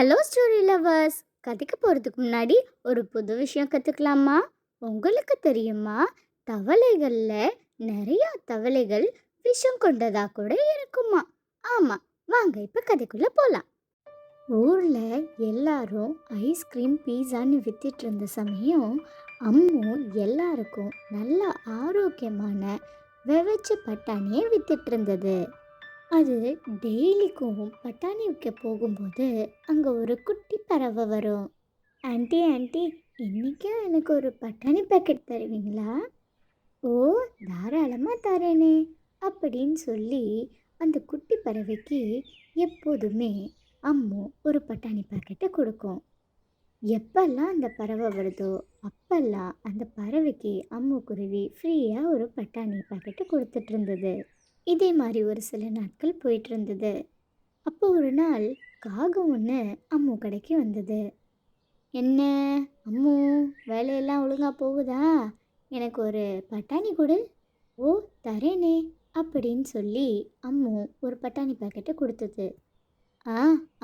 Hello story lovers! கதைக்கு போகிறதுக்கு முன்னாடி ஒரு புது விஷயம் கற்றுக்கலாமா? உங்களுக்கு தெரியுமா? தவளைகளில் நிறையா தவளைகள் விஷம் கொண்டதாக கூட இருக்குமா? ஆமாம், வாங்க இப்போ கதைக்குள்ளே போகலாம். ஊரில் எல்லாரும் ஐஸ்கிரீம் பீஸான்னு வித்துட்டு இருந்த சமயம் அம்மு எல்லாருக்கும் நல்ல ஆரோக்கியமான வெவச்ச பட்டாணியை வித்துட்டு இருந்தது. அது டெய்லிக்கும் பட்டாணி விற்க போகும்போது அங்கே ஒரு குட்டி பறவை வரும். ஆன்ட்டி ஆன்ட்டி, இன்றைக்கும் எனக்கு ஒரு பட்டாணி பேக்கெட் தருவீங்களா? ஓ, தாராளமாக தரேனே அப்படின்னு சொல்லி அந்த குட்டி பறவைக்கு எப்போதுமே அம்மு ஒரு பட்டாணி பேக்கெட்டை கொடுக்கும். எப்பெல்லாம் அந்த பறவை வருதோ அப்பெல்லாம் அந்த பறவைக்கு அம்மு குருவி ஃப்ரீயாக ஒரு பட்டாணி பேக்கெட்டு கொடுத்துட்டு இருந்தது. இதே மாதிரி ஒரு சில நாட்கள் போயிட்டு இருந்தது. அப்போ ஒரு நாள் காகம் ஒன்று அம்மு கடைக்கு வந்தது. என்ன அம்மு, வேலையெல்லாம் ஒழுங்காக போகுதா? எனக்கு ஒரு பட்டாணி கொடு. ஓ, தரேனே அப்படின்னு சொல்லி அம்மு ஒரு பட்டாணி பாக்கெட்டை கொடுத்தது. ஆ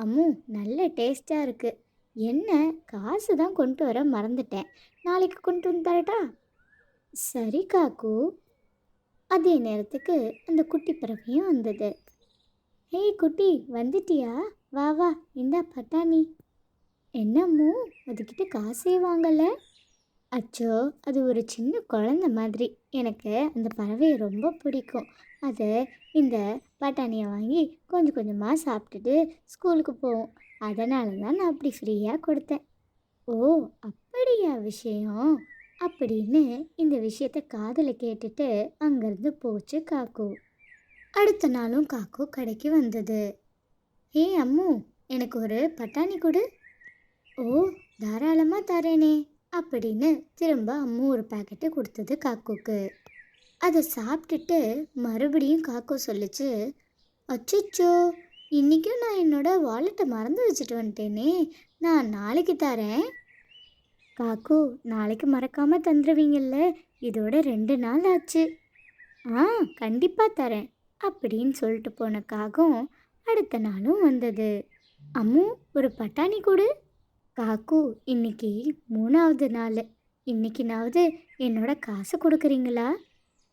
அம்மு, நல்ல டேஸ்டாக இருக்குது. என்ன, காசு தான் கொண்டு வர மறந்துட்டேன், நாளைக்கு கொண்டு வந்து தரட்டா? சரி காக்கு. அதே நேரத்துக்கு அந்த குட்டி பறவையும் வந்தது. ஹேய் குட்டி, வந்துட்டியா? வா வா, இந்தா பட்டாணி. என்னம்மோ, அதுக்கிட்ட காசே வாங்கலை? அச்சோ, அது ஒரு சின்ன குழந்த மாதிரி. எனக்கு அந்த பறவையை ரொம்ப பிடிக்கும். அது இந்த பட்டாணியை வாங்கி கொஞ்சம் கொஞ்சமாக சாப்பிட்டுட்டு ஸ்கூலுக்கு போவோம். அதனால தான் நான் அப்படி ஃப்ரீயாக கொடுத்தேன். ஓ, அப்படியா விஷயம்? அப்படின்னு இந்த விஷயத்தை காதில் கேட்டுட்டு அங்கேருந்து போச்சு காக்கு. அடுத்த நாளும் காக்கு கடைக்கு வந்தது. ஹே அம்மு, எனக்கு ஒரு பட்டாணி கொடு. ஓ, தாராளமாக தரேனே அப்படின்னு திரும்ப அம்மு ஒரு பேக்கெட்டு கொடுத்தது காக்குக்கு. அதை சாப்பிட்டுட்டு மறுபடியும் காக்கு சொல்லிச்சு, அச்சோ, இன்றைக்கும் நான் என்னோட வாலெட்டை மறந்து வச்சுட்டு வந்துட்டேனே, நான் நாளைக்கு தரேன். காக்கு, நாளைக்கு மறக்காமல் தந்துடுவீங்கல்ல? இதோட 2 நாள் ஆச்சு. ஆ, கண்டிப்பாக தரேன் அப்படின்னு சொல்லிட்டு போன காகம் அடுத்த நாளும் வந்தது. அம்மு, ஒரு பட்டாணி கொடு. காக்கு, இன்னைக்கு 3வது நாள். இன்னைக்குனாவது என்னோட காசு கொடுக்குறீங்களா?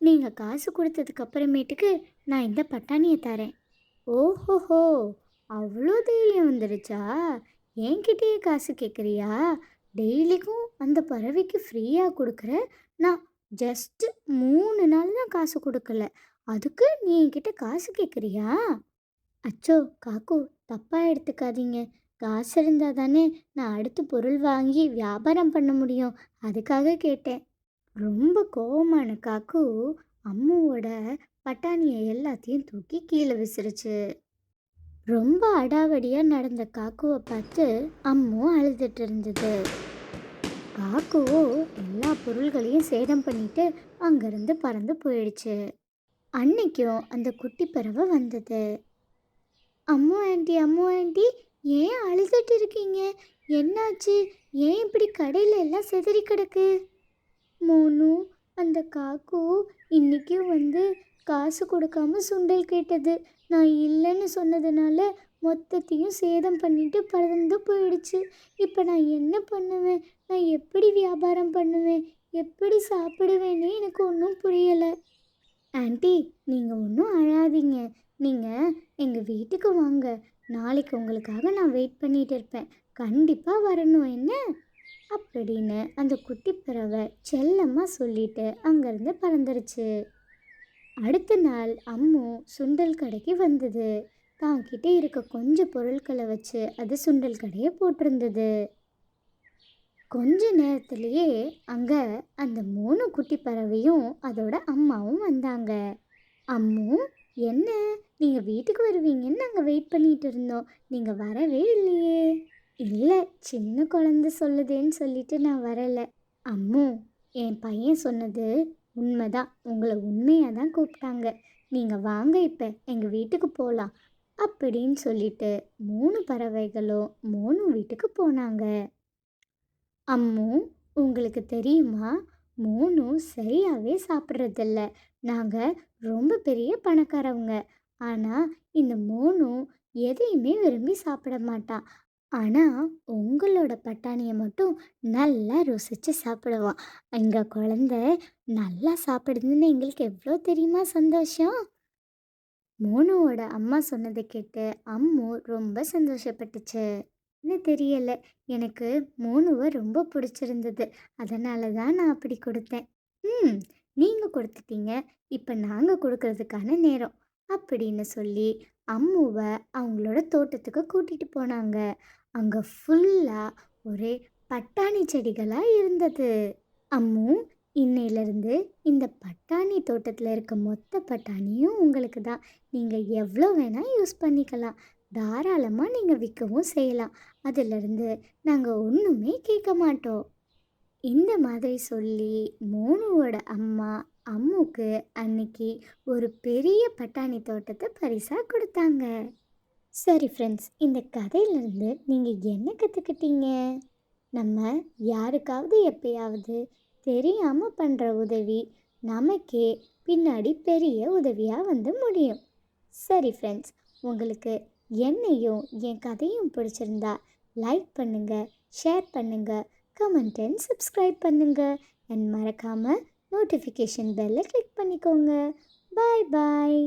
நீங்கள் காசு கொடுத்ததுக்கு அப்புறமேட்டுக்கு நான் இந்த பட்டாணியை தரேன். ஓஹோஹோ, அவ்வளோ தைரியம் வந்துடுச்சா? என்கிட்டயே காசு கேட்குறியா? டெய்லிக்கும் அந்த பறவைக்கு ஃப்ரீயாக கொடுக்குற, நான் ஜஸ்ட்டு 3 நாள் தான் காசு கொடுக்கல, அதுக்கு நீ என்கிட்ட காசு கேட்குறியா? அச்சோ காக்கு, தப்பாக எடுத்துக்காதீங்க. காசு இருந்தால் தானே நான் அடுத்து பொருள் வாங்கி வியாபாரம் பண்ண முடியும், அதுக்காக கேட்டேன். ரொம்ப கோவமான காக்கு அம்முவோட பட்டாணியை எல்லாத்தையும் தூக்கி கீழே விசிறுச்சு. ரொம்ப அடாவடியாக நடந்த காக்குவை பார்த்து அம்மு அழுதுட்டு இருந்தது. காக்குவோ எல்லா பொருள்களையும் சேதம் பண்ணிட்டு அங்கேருந்து பறந்து போயிடுச்சு. அன்னைக்கும் அந்த குட்டி பறவை வந்தது. அம்மு ஆண்டி, ஏன் அழுதுட்டு இருக்கீங்க? என்னாச்சு? ஏன் இப்படி கடையில் எல்லாம் சிதறி கிடக்கு? மோனு, அந்த காக்கு இன்றைக்கும் வந்து காசு கொடுக்காம சுண்டல் கேட்டது. நான் இல்லைன்னு சொன்னதுனால மொத்தத்தையும் சேதம் பண்ணிட்டு பறந்து போயிடுச்சு. இப்போ நான் என்ன பண்ணுவேன்? நான் எப்படி வியாபாரம் பண்ணுவேன்? எப்படி சாப்பிடுவேன்னு எனக்கு ஒன்றும் புரியலை. ஆண்டி, நீங்கள் ஒன்றும் அழாதீங்க. நீங்கள் எங்கள் வீட்டுக்கு வாங்க. நாளைக்கு உங்களுக்காக நான் வெயிட் பண்ணிகிட்டு இருப்பேன். கண்டிப்பாக வரணும் என்ன? அப்படின்னு அந்த குட்டி பறவை செல்லமாக சொல்லிட்டு அங்கேருந்து பறந்துருச்சு. அடுத்த நாள் அம்மு சுண்டல் கடைக்கு வந்தது. தான்கிட்ட இருக்க கொஞ்சம் பொருட்களை வச்சு அது சுண்டல் கடையை போட்டிருந்தது. கொஞ்ச நேரத்திலேயே அங்கே அந்த 3 குட்டி பறவையும் அதோட அம்மாவும் வந்தாங்க. அம்மு, என்ன, நீங்கள் வீட்டுக்கு வருவீங்கன்னு நாங்கள் வெயிட் பண்ணிகிட்டு இருந்தோம், நீங்கள் வரவே இல்லையே? இல்லை, சின்ன குழந்தை சொல்லுதேன்னு சொல்லிட்டு நான் வரலை. அம்மு, என் பையன் சொன்னது உண்மைதான், உங்களை உண்மையாக தான் கூப்பிட்டாங்க. நீங்கள் வாங்க, இப்போ எங்கள் வீட்டுக்கு போகலாம் அப்படின்னு சொல்லிட்டு 3 பறவைகளும் 3 வீட்டுக்கு போனாங்க. அம்மு, உங்களுக்கு தெரியுமா, 3 சரியாகவே சாப்பிட்றதில்ல. நாங்கள் ரொம்ப பெரிய பணக்காரவங்க. ஆனால் இந்த 3 எதையுமே விரும்பி சாப்பிட மாட்டான். ஆனால் உங்களோட பட்டாணியை மட்டும் நல்லா ருசித்து சாப்பிடுவான். எங்கள் குழந்தை நல்லா சாப்பிடுதுன்னு எங்களுக்கு எவ்வளோ தெரியுமா சந்தோஷம். மோனுவோட அம்மா சொன்னதை கேட்டு அம்மு ரொம்ப சந்தோஷப்பட்டுச்சு. என்ன தெரியல, எனக்கு மோனுவை ரொம்ப பிடிச்சிருந்தது. அதனால தான் நான் அப்படி கொடுத்தேன். ம், நீங்கள் கொடுத்துட்டீங்க, இப்போ நாங்கள் கொடுக்கறதுக்கான நேரம் அப்படின்னு சொல்லி அம்முவை அவங்களோட தோட்டத்துக்கு கூட்டிகிட்டு போனாங்க. அங்கே ஃபுல்லாக ஒரே பட்டாணி செடிகளாக இருந்தது. அம்மு, இன்னையிலிருந்து இந்த பட்டாணி தோட்டத்தில் இருக்க மொத்த பட்டாணியும் உங்களுக்கு தான். நீங்கள் எவ்வளோ வேணால் யூஸ் பண்ணிக்கலாம். தாராளமாக நீங்கள் விற்கவும் செய்யலாம். அதிலிருந்து நாங்கள் ஒன்றுமே கேட்க மாட்டோம். இந்த மாதிரி சொல்லி மோனுவோட அம்மா அம்முக்கு அன்னைக்கு ஒரு பெரிய பட்டாணி தோட்டத்தை பரிசாக கொடுத்தாங்க. சரி ஃப்ரெண்ட்ஸ், இந்த கதையிலேருந்து நீங்கள் என்ன கற்றுக்கிட்டீங்க? நம்ம யாருக்காவது எப்பயாவது தெரியாமல் பண்ணுற உதவி நமக்கே பின்னாடி பெரிய உதவியாக வந்து முடியும். சரி ஃப்ரெண்ட்ஸ், உங்களுக்கு என்னையும் என் கதையும் பிடிச்சிருந்தா லைக் பண்ணுங்கள், ஷேர் பண்ணுங்கள், கமெண்ட் அண்ட் சப்ஸ்கிரைப் பண்ணுங்கள். அண்ட் மறக்காமல் நோட்டிஃபிகேஷன் பெல்லை கிளிக் பண்ணிக்கோங்க. பாய் பாய்.